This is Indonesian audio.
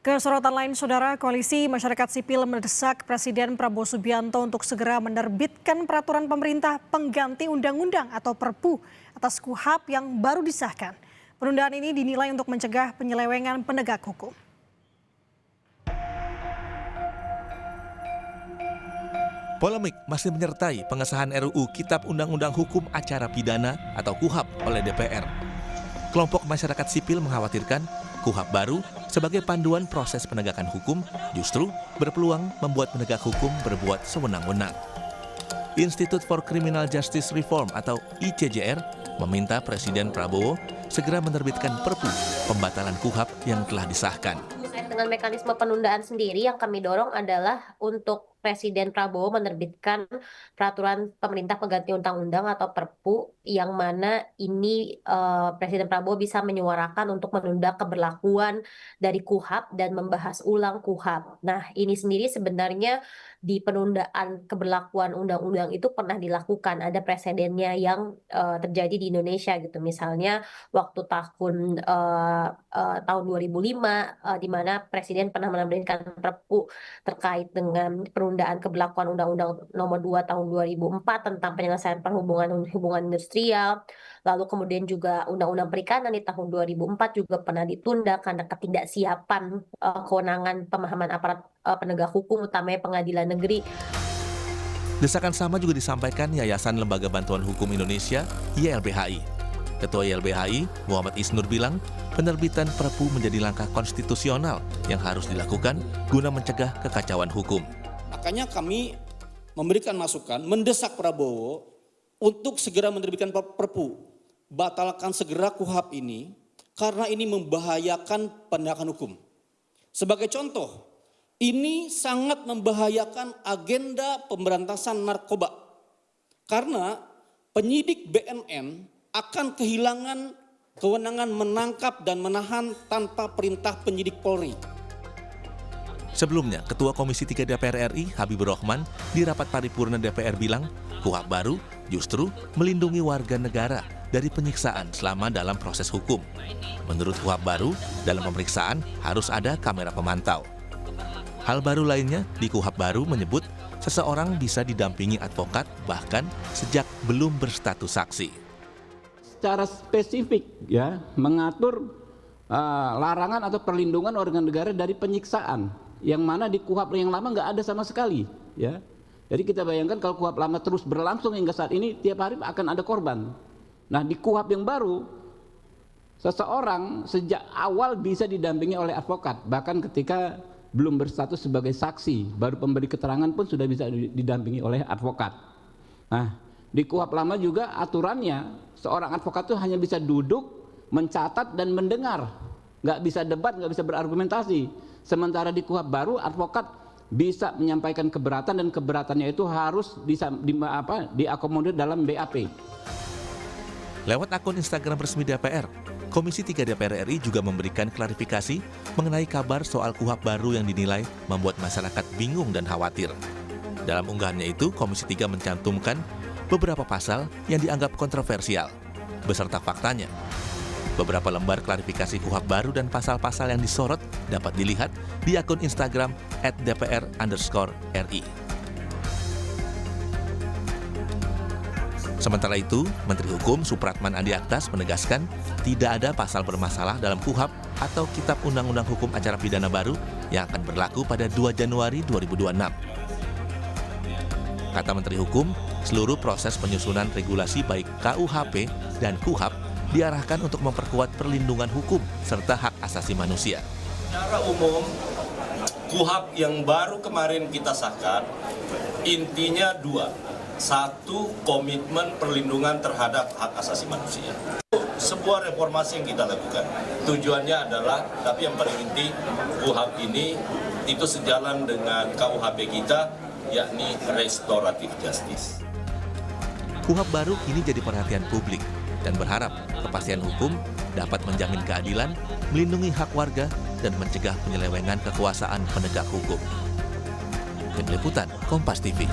Kesorotan lain, Saudara, Koalisi Masyarakat Sipil mendesak Presiden Prabowo Subianto untuk segera menerbitkan peraturan pemerintah pengganti undang-undang atau Perpu atas KUHP yang baru disahkan. Penundaan ini dinilai untuk mencegah penyelewengan penegak hukum. Polemik masih menyertai pengesahan RUU Kitab Undang-Undang Hukum Acara Pidana atau KUHP oleh DPR. Kelompok masyarakat sipil mengkhawatirkan KUHP baru sebagai panduan proses penegakan hukum justru berpeluang membuat penegak hukum berbuat sewenang-wenang. Institute for Criminal Justice Reform atau ICJR meminta Presiden Prabowo segera menerbitkan Perpu pembatalan KUHP yang telah disahkan. Dengan mekanisme penundaan sendiri yang kami dorong adalah untuk Presiden Prabowo menerbitkan peraturan pemerintah pengganti undang-undang atau Perpu yang mana ini Presiden Prabowo bisa menyuarakan untuk menunda keberlakuan dari KUHP dan membahas ulang KUHP. Nah, ini sendiri sebenarnya di penundaan keberlakuan undang-undang itu pernah dilakukan. Ada presidennya yang terjadi di Indonesia gitu. Misalnya waktu tahun 2005 di mana Presiden pernah menerbitkan Perpu terkait dengan penundaan keberlakuan Undang-Undang Nomor 2 Tahun 2004 tentang penyelesaian hubungan industrial. Lalu kemudian juga Undang-Undang Perikanan di tahun 2004 juga pernah ditunda karena ketidaksiapan kewenangan pemahaman aparat penegak hukum, utamanya pengadilan negeri. Desakan sama juga disampaikan Yayasan Lembaga Bantuan Hukum Indonesia, YLBHI. Ketua YLBHI, Muhammad Isnur bilang, penerbitan Perpu menjadi langkah konstitusional yang harus dilakukan guna mencegah kekacauan hukum. Makanya kami memberikan masukan, mendesak Prabowo untuk segera menerbitkan Perpu. Batalkan segera KUHP ini, karena ini membahayakan penegakan hukum. Sebagai contoh, ini sangat membahayakan agenda pemberantasan narkoba. Karena penyidik BNN akan kehilangan kewenangan menangkap dan menahan tanpa perintah penyidik Polri. Sebelumnya, Ketua Komisi 3 DPR RI, Habibur Rahman, di rapat paripurna DPR bilang, KUHP baru justru melindungi warga negara dari penyiksaan selama dalam proses hukum. Menurut KUHP baru, dalam pemeriksaan harus ada kamera pemantau. Hal baru lainnya di KUHP baru menyebut seseorang bisa didampingi advokat bahkan sejak belum berstatus saksi. Secara spesifik ya mengatur larangan atau perlindungan warga negara dari penyiksaan yang mana di KUHP yang lama nggak ada sama sekali ya. Jadi kita bayangkan kalau KUHP lama terus berlangsung hingga saat ini tiap hari akan ada korban. Nah di KUHP yang baru seseorang sejak awal bisa didampingi oleh advokat, bahkan ketika belum berstatus sebagai saksi baru pemberi keterangan pun sudah bisa didampingi oleh advokat. Nah di KUHP lama juga aturannya seorang advokat itu hanya bisa duduk, mencatat dan mendengar, nggak bisa debat, nggak bisa berargumentasi. Sementara di KUHP baru advokat bisa menyampaikan keberatan dan keberatannya itu harus diakomodir dalam BAP. Lewat akun Instagram resmi DPR, Komisi 3 DPR RI juga memberikan klarifikasi mengenai kabar soal KUHP baru yang dinilai membuat masyarakat bingung dan khawatir. Dalam unggahannya itu, Komisi 3 mencantumkan beberapa pasal yang dianggap kontroversial, beserta faktanya. Beberapa lembar klarifikasi KUHP baru dan pasal-pasal yang disorot dapat dilihat di akun Instagram @dpr_RI. Sementara itu, Menteri Hukum Supratman Andi Aktas menegaskan tidak ada pasal bermasalah dalam KUHP atau Kitab Undang-Undang Hukum Acara Pidana baru yang akan berlaku pada 2 Januari 2026. Kata Menteri Hukum, seluruh proses penyusunan regulasi baik KUHP dan KUHP diarahkan untuk memperkuat perlindungan hukum serta hak asasi manusia. Secara umum, KUHP yang baru kemarin kita sahkan, intinya dua. Satu, komitmen perlindungan terhadap hak asasi manusia. Sebuah reformasi yang kita lakukan. Tujuannya adalah, tapi yang paling inti, KUHP ini itu sejalan dengan KUHP kita, yakni restoratif justice. KUHP baru kini jadi perhatian publik dan berharap kepastian hukum dapat menjamin keadilan, melindungi hak warga, dan mencegah penyelewengan kekuasaan penegak hukum. Tim Liputan, Kompas TV.